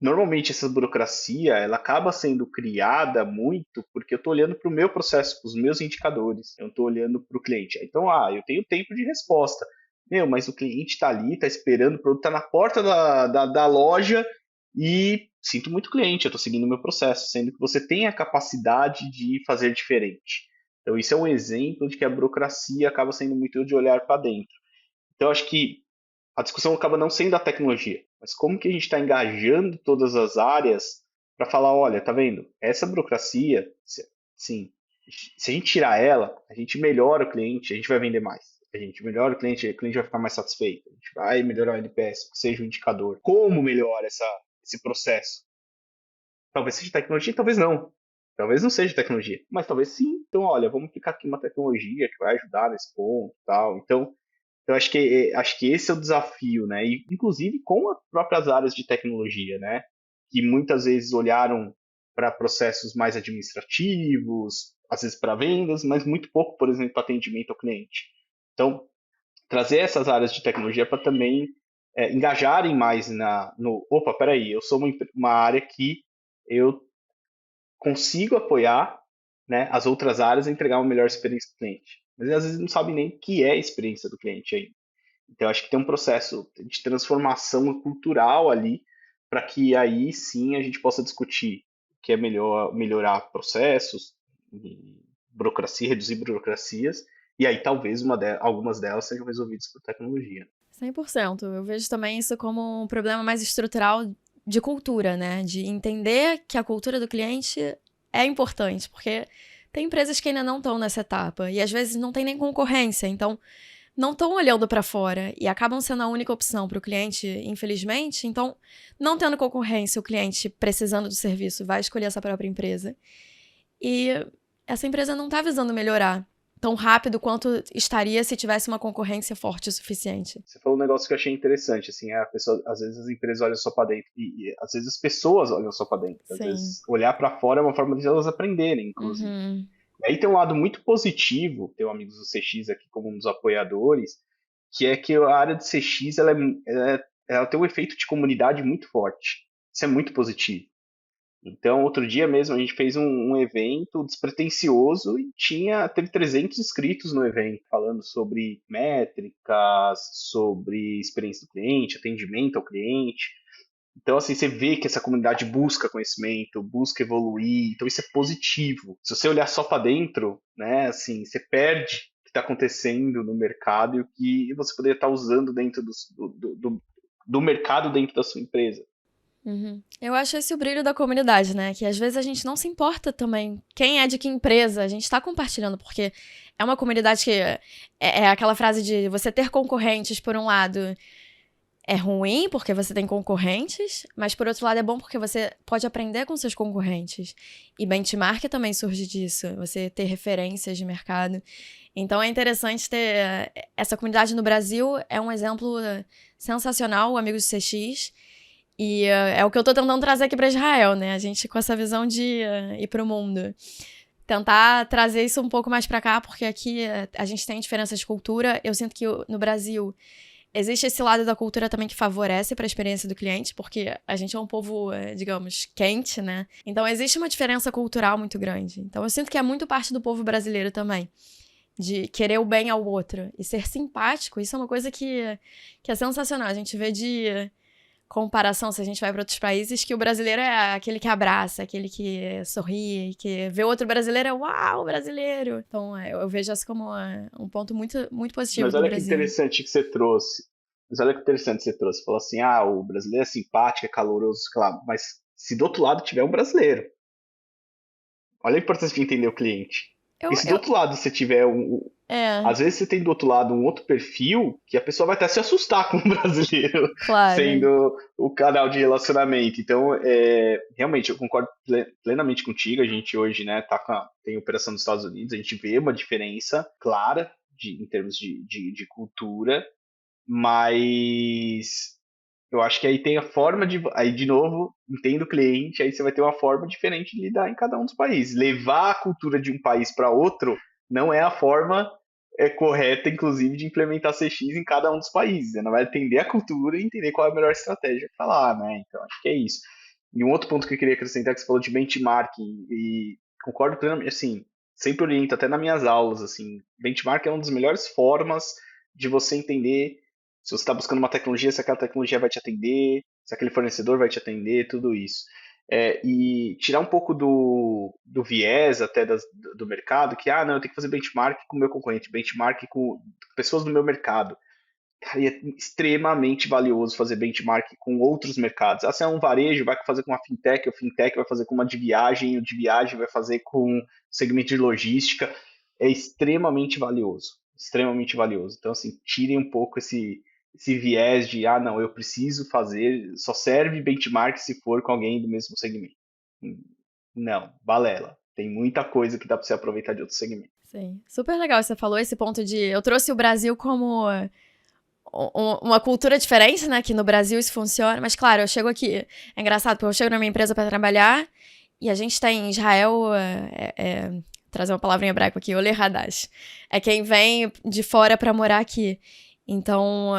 normalmente essa burocracia ela acaba sendo criada muito porque eu estou olhando para o meu processo, para os meus indicadores, eu estou olhando para o cliente. Então, eu tenho tempo de resposta, mas o cliente está ali, está esperando, o produto está na porta da loja e sinto muito cliente, eu estou seguindo o meu processo, sendo que você tem a capacidade de fazer diferente. Então, isso é um exemplo de que a burocracia acaba sendo muito de olhar para dentro. Então, acho que a discussão acaba não sendo a tecnologia, mas como que a gente está engajando todas as áreas para falar, olha, tá vendo? Essa burocracia, sim, se a gente tirar ela, a gente melhora o cliente, a gente vai vender mais. A gente melhora o cliente vai ficar mais satisfeito, a gente vai melhorar o NPS, que seja um indicador. Como melhora esse processo? Talvez seja tecnologia, talvez não. Talvez não seja tecnologia, mas talvez sim. Então, olha, vamos aplicar aqui uma tecnologia que vai ajudar nesse ponto, tal. Então, eu acho que esse é o desafio, né? E, inclusive com as próprias áreas de tecnologia, né? Que muitas vezes olharam para processos mais administrativos, às vezes para vendas, mas muito pouco, por exemplo, para atendimento ao cliente. Então, trazer essas áreas de tecnologia para também engajarem mais no. Opa, peraí, eu sou uma área que eu consigo apoiar, né, as outras áreas a entregar uma melhor experiência do cliente. Mas às vezes não sabe nem o que é a experiência do cliente ainda. Então, acho que tem um processo de transformação cultural ali, para que aí sim a gente possa discutir o que é melhorar processos, burocracia, reduzir burocracias, e aí talvez algumas delas sejam resolvidas por tecnologia. 100%. Eu vejo também isso como um problema mais estrutural de cultura, né? De entender que a cultura do cliente é importante, porque tem empresas que ainda não estão nessa etapa e às vezes não tem nem concorrência, então não estão olhando para fora e acabam sendo a única opção para o cliente, infelizmente. Então, não tendo concorrência, o cliente precisando do serviço vai escolher essa própria empresa. E essa empresa não está visando melhorar tão rápido quanto estaria se tivesse uma concorrência forte o suficiente. Você falou um negócio que eu achei interessante, assim, a pessoa, às vezes as empresas olham só para dentro e às vezes as pessoas olham só para dentro. Às Sim. vezes olhar para fora é uma forma de elas aprenderem, inclusive. Uhum. E aí tem um lado muito positivo, tem amigos do CX aqui como um dos apoiadores, que é que a área de CX ela tem um efeito de comunidade muito forte. Isso é muito positivo. Então, outro dia mesmo, a gente fez um evento despretensioso e teve 300 inscritos no evento, falando sobre métricas, sobre experiência do cliente, atendimento ao cliente. Então, assim, você vê que essa comunidade busca conhecimento, busca evoluir, então isso é positivo. Se você olhar só para dentro, né, assim, você perde o que está acontecendo no mercado e o que você poderia estar usando dentro do mercado dentro da sua empresa. Uhum. Eu acho esse o brilho da comunidade, né? Que às vezes a gente não se importa também quem é de que empresa, a gente tá compartilhando, porque é uma comunidade que é aquela frase de você ter concorrentes, por um lado, é ruim porque você tem concorrentes, mas por outro lado é bom porque você pode aprender com seus concorrentes. E benchmark também surge disso, você ter referências de mercado. Então é interessante ter essa comunidade no Brasil, é um exemplo sensacional, o Amigos do CX. E é o que eu tô tentando trazer aqui para Israel, né? A gente com essa visão de ir pro mundo. Tentar trazer isso um pouco mais para cá, porque aqui a gente tem diferença de cultura. Eu sinto que no Brasil existe esse lado da cultura também que favorece para a experiência do cliente, porque a gente é um povo, digamos, quente, né? Então existe uma diferença cultural muito grande. Então eu sinto que é muito parte do povo brasileiro também. De querer o bem ao outro. E ser simpático, isso é uma coisa que é sensacional. A gente vê de comparação, se a gente vai para outros países, que o brasileiro é aquele que abraça, aquele que sorri, que vê outro brasileiro é uau, brasileiro. Então, eu vejo isso como um ponto muito, muito positivo Mas do olha que Brasil. interessante que você trouxe. Mas olha que interessante que você trouxe. Você falou assim, o brasileiro é simpático, é caloroso, claro. Mas se do outro lado tiver um brasileiro, olha a importância de entender o cliente. Eu, E se do eu, outro lado você tiver é, às vezes você tem do outro lado um outro perfil que a pessoa vai até se assustar com o brasileiro claro. sendo o canal de relacionamento. Então, realmente, eu concordo plenamente contigo. A gente hoje, né, tem operação nos Estados Unidos, a gente vê uma diferença clara em termos de cultura, mas eu acho que aí tem a forma de. Aí, de novo, entendo o cliente, aí você vai ter uma forma diferente de lidar em cada um dos países. Levar a cultura de um país para outro não é a forma correta, inclusive, de implementar CX em cada um dos países. Você não vai entender a cultura e entender qual é a melhor estratégia para lá, né? Então, acho que é isso. E um outro ponto que eu queria acrescentar, que você falou de benchmarking, e concordo plenamente, assim, sempre oriento, até nas minhas aulas, assim, benchmark é uma das melhores formas de você entender se você está buscando uma tecnologia, se aquela tecnologia vai te atender, se aquele fornecedor vai te atender, tudo isso. E tirar um pouco do viés até do mercado, que, não, eu tenho que fazer benchmark com o meu concorrente, benchmark com pessoas do meu mercado. Cara, e é extremamente valioso fazer benchmark com outros mercados. Se é um varejo, vai fazer com uma fintech, o fintech vai fazer com uma de viagem, o de viagem vai fazer com segmento de logística. É extremamente valioso. Extremamente valioso. Então, assim, tirem um pouco esse viés de, não, eu preciso fazer, só serve benchmark se for com alguém do mesmo segmento. Não, balela. Tem muita coisa que dá para você aproveitar de outro segmento. Sim, super legal você falou esse ponto de... Eu trouxe o Brasil como uma cultura diferente, né? Que no Brasil isso funciona. Mas, claro, eu chego aqui... É engraçado, porque eu chego na minha empresa para trabalhar e a gente tem em Israel... trazer uma palavra em hebraico aqui, Olê Hadash. É quem vem de fora para morar aqui. Então,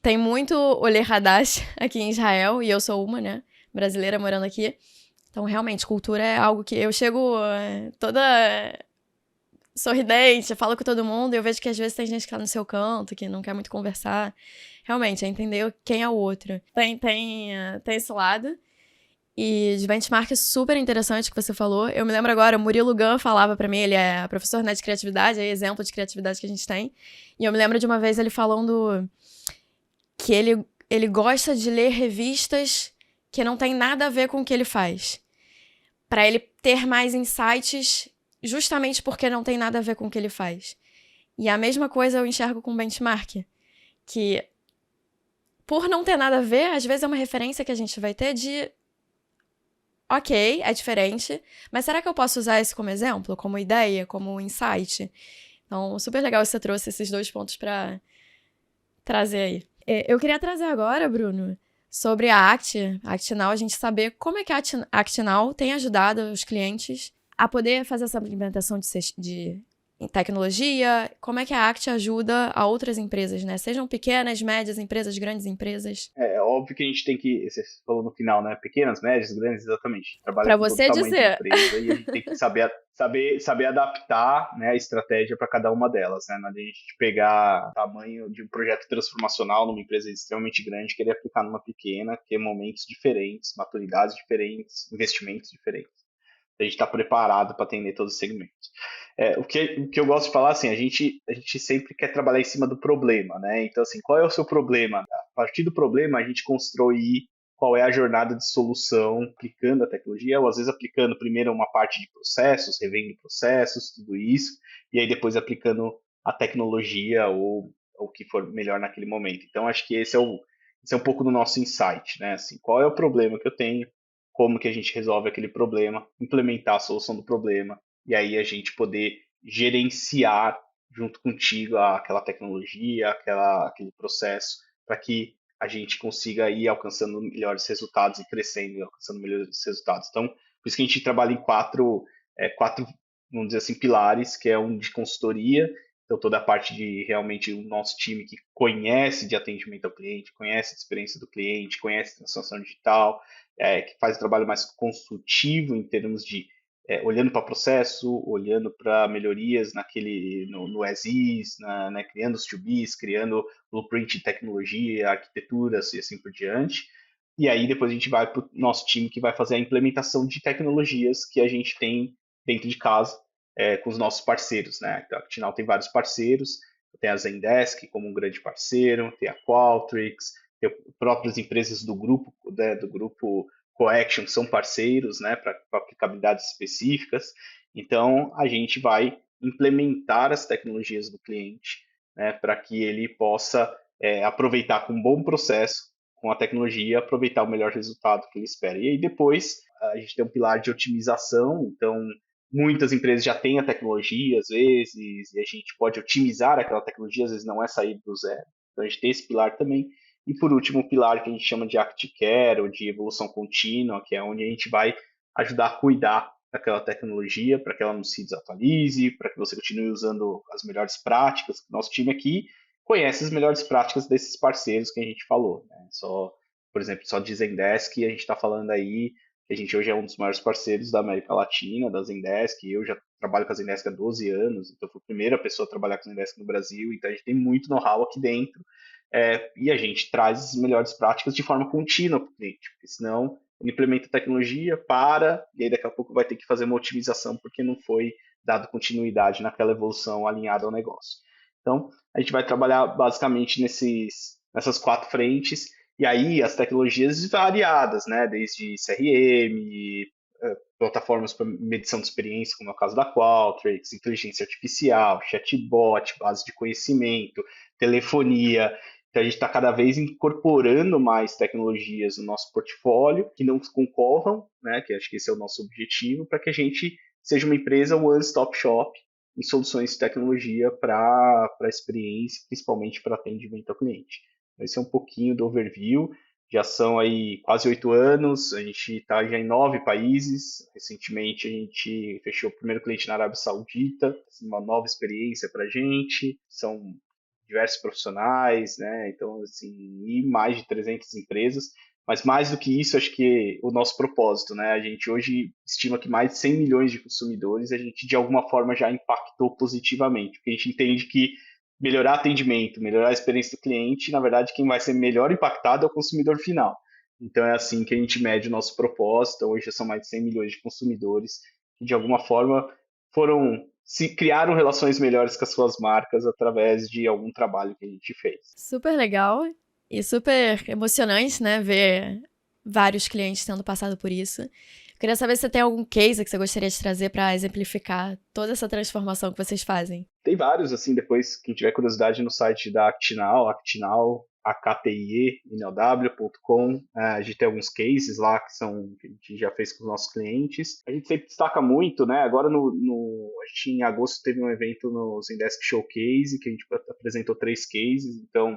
tem muito Olê Hadash aqui em Israel, e eu sou uma, né? Brasileira morando aqui. Então, realmente, cultura é algo que eu chego toda sorridente, falo com todo mundo, e eu vejo que às vezes tem gente que tá no seu canto, que não quer muito conversar. Realmente, é entender quem é o outro. Tem esse lado. E de benchmark super interessante que você falou. Eu me lembro agora, o Murilo Gun falava pra mim, ele é professor, né, de criatividade, é exemplo de criatividade que a gente tem. E eu me lembro de uma vez ele falando que ele gosta de ler revistas que não tem nada a ver com o que ele faz. Pra ele ter mais insights, justamente porque não tem nada a ver com o que ele faz. E a mesma coisa eu enxergo com benchmark. Que, por não ter nada a ver, às vezes é uma referência que a gente vai ter de... Ok, é diferente, mas será que eu posso usar isso como exemplo, como ideia, como insight? Então, super legal que você trouxe esses 2 pontos para trazer aí. Eu queria trazer agora, Bruno, sobre a ActNow, a gente saber como é que a ActNow tem ajudado os clientes a poder fazer essa implementação de tecnologia, como é que a Act ajuda a outras empresas, né? Sejam pequenas, médias empresas, grandes empresas. É óbvio que a gente tem que, você falou no final, né? Pequenas, médias, grandes, exatamente. Trabalha Para com todo você tamanho de dizer. empresa e a gente tem que saber adaptar, né, a estratégia para cada uma delas, né? Não adianta a gente pegar o tamanho de um projeto transformacional numa empresa extremamente grande e querer aplicar numa pequena, que é momentos diferentes, maturidades diferentes, investimentos diferentes. A gente está preparado para atender todos os segmentos. O que eu gosto de falar, assim, a gente sempre quer trabalhar em cima do problema, né? Então, assim, qual é o seu problema? A partir do problema, a gente constrói qual é a jornada de solução, aplicando a tecnologia, ou às vezes aplicando primeiro uma parte de processos, revendo processos, tudo isso, e aí depois aplicando a tecnologia ou o que for melhor naquele momento. Então, acho que esse é um pouco do nosso insight, né? Assim, qual é o problema que eu tenho, como que a gente resolve aquele problema, implementar a solução do problema, e aí a gente poder gerenciar junto contigo aquela tecnologia, aquele processo, para que a gente consiga ir alcançando melhores resultados e crescendo e alcançando melhores resultados. Então, por isso que a gente trabalha em quatro, vamos dizer assim, pilares, que é um de consultoria, então toda a parte de realmente o nosso time que conhece de atendimento ao cliente, conhece a experiência do cliente, conhece a transformação digital, que faz o trabalho mais consultivo em termos de olhando para processo, olhando para melhorias no as is, né, criando os to-bes, criando blueprint de tecnologia, arquiteturas e assim por diante. E aí depois a gente vai para o nosso time que vai fazer a implementação de tecnologias que a gente tem dentro de casa com os nossos parceiros, né? Então, a Actinal tem vários parceiros, tem a Zendesk como um grande parceiro, tem a Qualtrics, tem próprias empresas do grupo, né, do grupo Coaction são parceiros, né, para aplicabilidades específicas. Então, a gente vai implementar as tecnologias do cliente, né, para que ele possa aproveitar com um bom processo, com a tecnologia, aproveitar o melhor resultado que ele espera. E aí depois a gente tem um pilar de otimização, então muitas empresas já têm a tecnologia, às vezes, e a gente pode otimizar aquela tecnologia, às vezes não é sair do zero. Então a gente tem esse pilar também. E por último, o pilar que a gente chama de ActCare, ou de evolução contínua, que é onde a gente vai ajudar a cuidar daquela tecnologia para que ela não se desatualize, para que você continue usando as melhores práticas. Nosso time aqui conhece as melhores práticas desses parceiros que a gente falou, né? Por exemplo, só de Zendesk, a gente está falando aí que a gente hoje é um dos maiores parceiros da América Latina, da Zendesk. Eu já trabalho com a Zendesk há 12 anos, então fui a primeira pessoa a trabalhar com a Zendesk no Brasil, então a gente tem muito know-how aqui dentro, e a gente traz as melhores práticas de forma contínua para o cliente, porque senão ele implementa a tecnologia, para, e aí daqui a pouco vai ter que fazer uma otimização porque não foi dado continuidade naquela evolução alinhada ao negócio. Então, a gente vai trabalhar basicamente nessas quatro frentes, e aí as tecnologias variadas, né? Desde CRM, plataformas para medição de experiência, como é o caso da Qualtrics, inteligência artificial, chatbot, base de conhecimento, telefonia. Então a gente está cada vez incorporando mais tecnologias no nosso portfólio que não concorram, né? Que acho que esse é o nosso objetivo, para que a gente seja uma empresa one-stop shop em soluções de tecnologia para a experiência, principalmente para atendimento ao cliente. Esse é um pouquinho do overview. Já são aí quase 8 anos, a gente está já em 9 países. Recentemente a gente fechou o primeiro cliente na Arábia Saudita, uma nova experiência para a gente. São diversos profissionais, né? Então, assim, e mais de 300 empresas. Mas mais do que isso, acho que o nosso propósito, né? A gente hoje estima que mais de 100 milhões de consumidores a gente de alguma forma já impactou positivamente, porque a gente entende que melhorar atendimento, melhorar a experiência do cliente, na verdade quem vai ser melhor impactado é o consumidor final. Então é assim que a gente mede o nosso propósito. Hoje são mais de 100 milhões de consumidores que de alguma forma se criaram relações melhores com as suas marcas através de algum trabalho que a gente fez. Super legal e super emocionante, né? Ver vários clientes tendo passado por isso. Eu queria saber se você tem algum case que você gostaria de trazer para exemplificar toda essa transformação que vocês fazem. Tem vários, assim, depois, quem tiver curiosidade, no site da Actinal, aktie.com, a gente tem alguns cases lá que a gente já fez com os nossos clientes. A gente sempre destaca muito, né? Agora, a gente, em agosto, teve um evento no Zendesk Showcase, que a gente apresentou 3 cases. Então,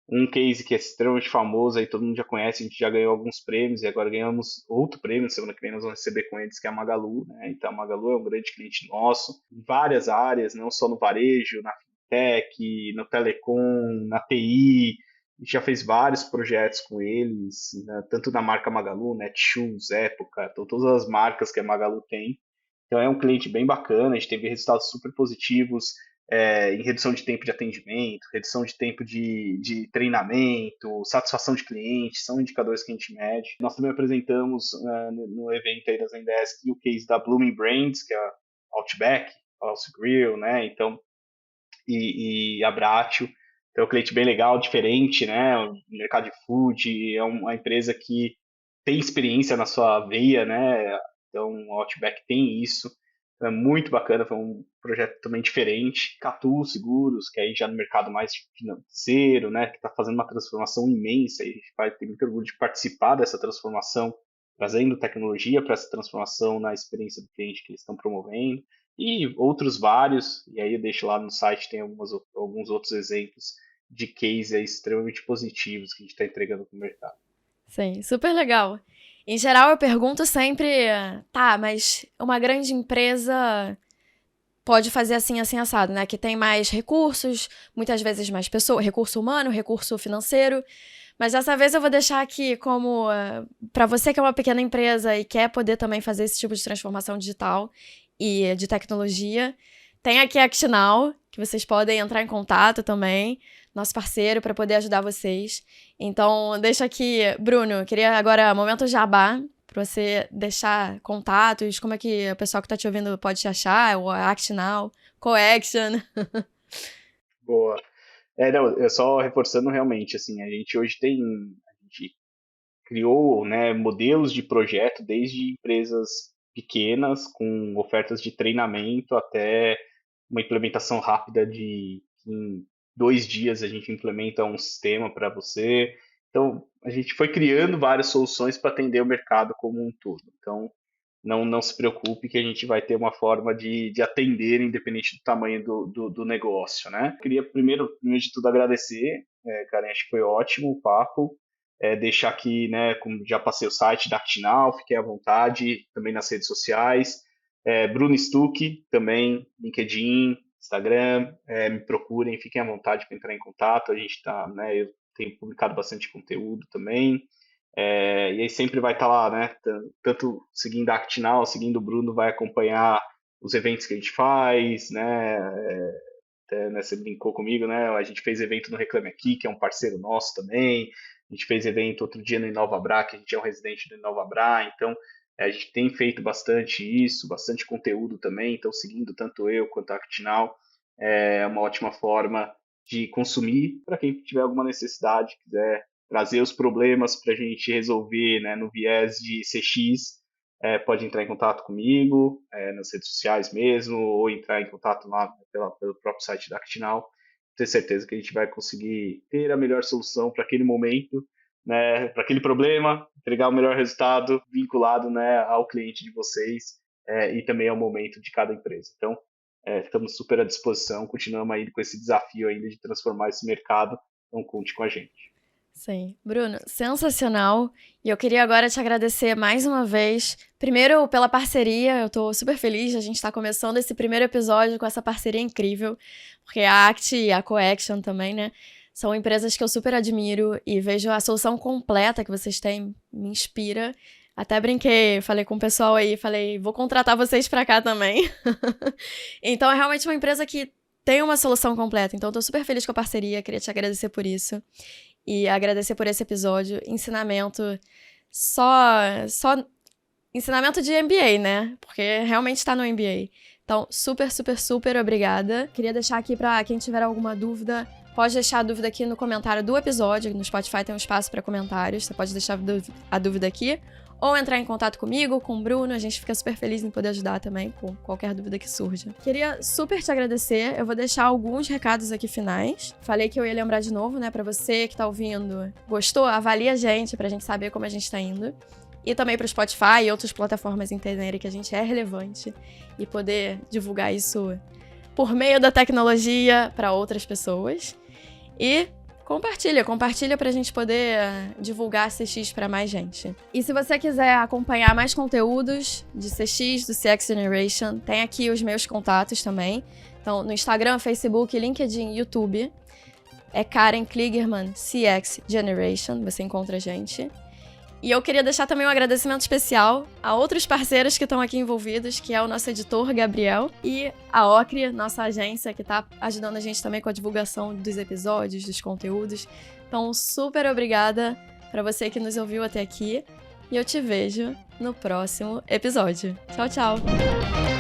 um case que é extremamente famoso, aí todo mundo já conhece, a gente já ganhou alguns prêmios e agora ganhamos outro prêmio, semana que vem nós vamos receber com eles, que é a Magalu, né? Então a Magalu é um grande cliente nosso, em várias áreas, não só no varejo, na fintech, no telecom, na TI, a gente já fez vários projetos com eles, né? Tanto na marca Magalu, Netshoes, Época, então todas as marcas que a Magalu tem. Então é um cliente bem bacana, a gente teve resultados super positivos, em redução de tempo de atendimento, redução de tempo de treinamento, satisfação de cliente, são indicadores que a gente mede. Nós também apresentamos no evento aí da Zendesk o case da Blooming Brands, que é a Outback, Pulse Grill, né? Então, e a Bratio. Então, é um cliente bem legal, diferente, né? O mercado de food, é uma empresa que tem experiência na sua veia, né? Então, o Outback tem isso. Então, é muito bacana, foi um projeto também diferente. Catu Seguros, que é aí já no mercado mais financeiro, né? Que está fazendo uma transformação imensa. E a gente vai ter muito orgulho de participar dessa transformação, trazendo tecnologia para essa transformação na experiência do cliente que eles estão promovendo. E outros vários, e aí eu deixo lá no site, tem alguns outros exemplos de cases extremamente positivos que a gente está entregando para o mercado. Sim, super legal. Em geral, eu pergunto sempre, tá, mas uma grande empresa pode fazer assim, assim, assado, né? Que tem mais recursos, muitas vezes mais pessoas, recurso humano, recurso financeiro. Mas dessa vez eu vou deixar aqui como, para você que é uma pequena empresa e quer poder também fazer esse tipo de transformação digital e de tecnologia, tem aqui a Actinal, que vocês podem entrar em contato também, nosso parceiro, para poder ajudar vocês. Então, deixa aqui, Bruno, queria agora, momento jabá, para você deixar contatos, como é que o pessoal que está te ouvindo pode te achar, o Actinal, Coaction. Boa. Não, eu só reforçando realmente, assim, a gente criou, né, modelos de projeto desde empresas pequenas com ofertas de treinamento até uma implementação rápida de em 2 dias a gente implementa um sistema para você. Então, a gente foi criando várias soluções para atender o mercado como um todo. Então, não se preocupe que a gente vai ter uma forma de atender, independente do tamanho do negócio, né? Queria primeiro de tudo agradecer, Karen, acho que foi ótimo o papo. Deixar aqui, né, como já passei o site da Actinal, fiquei à vontade, também nas redes sociais. Bruno Stuck, também, LinkedIn, Instagram, me procurem, fiquem à vontade para entrar em contato. A gente tá, né, eu tenho publicado bastante conteúdo também. E aí sempre vai estar lá, né? Tanto seguindo a Actinal, seguindo o Bruno, vai acompanhar os eventos que a gente faz, né? Até, né, você brincou comigo, né? A gente fez evento no Reclame Aqui, que é um parceiro nosso também. A gente fez evento outro dia no Inovabra, que a gente é um residente do Inovabra. Então, a gente tem feito bastante isso, bastante conteúdo também. Então, seguindo tanto eu quanto a Actinal, é uma ótima forma de consumir para quem tiver alguma necessidade, quiser trazer os problemas para a gente resolver, né, no viés de CX, pode entrar em contato comigo, nas redes sociais mesmo, ou entrar em contato lá pelo próprio site da Actinal. Tenho certeza que a gente vai conseguir ter a melhor solução para aquele momento, né, para aquele problema, entregar o melhor resultado vinculado, né, ao cliente de vocês, e também ao momento de cada empresa. Então, estamos super à disposição, continuamos aí com esse desafio ainda de transformar esse mercado, então conte com a gente. Sim. Bruno, sensacional. E eu queria agora te agradecer mais uma vez. Primeiro, pela parceria, eu tô super feliz de a gente estar começando esse primeiro episódio com essa parceria incrível, porque a Act e a Coaction também, né? São empresas que eu super admiro e vejo a solução completa que vocês têm, me inspira. Até brinquei, falei com o pessoal aí, falei, vou contratar vocês pra cá também. Então, é realmente uma empresa que tem uma solução completa. Então, eu tô super feliz com a parceria, queria te agradecer por isso. E agradecer por esse episódio. Ensinamento só ensinamento de MBA, né? Porque realmente tá no MBA. Então, super, super, super obrigada. Queria deixar aqui pra quem tiver alguma dúvida, pode deixar a dúvida aqui no comentário do episódio. No Spotify tem um espaço para comentários. Você pode deixar a dúvida aqui. Ou entrar em contato comigo, com o Bruno. A gente fica super feliz em poder ajudar também com qualquer dúvida que surja. Queria super te agradecer. Eu vou deixar alguns recados aqui finais. Falei que eu ia lembrar de novo, né? Pra você que tá ouvindo. Gostou? Avalie a gente pra gente saber como a gente tá indo. E também pro Spotify e outras plataformas entenderem que a gente é relevante. E poder divulgar isso por meio da tecnologia para outras pessoas. E compartilha pra gente poder divulgar CX pra mais gente. E se você quiser acompanhar mais conteúdos de CX, do CX Generation, tem aqui os meus contatos também. Então, no Instagram, Facebook, LinkedIn, YouTube, é Karen Kligerman CX Generation, você encontra a gente. E eu queria deixar também um agradecimento especial a outros parceiros que estão aqui envolvidos, que é o nosso editor, Gabriel, e a Ocre, nossa agência, que está ajudando a gente também com a divulgação dos episódios, dos conteúdos. Então, super obrigada para você que nos ouviu até aqui, e eu te vejo no próximo episódio. Tchau, tchau!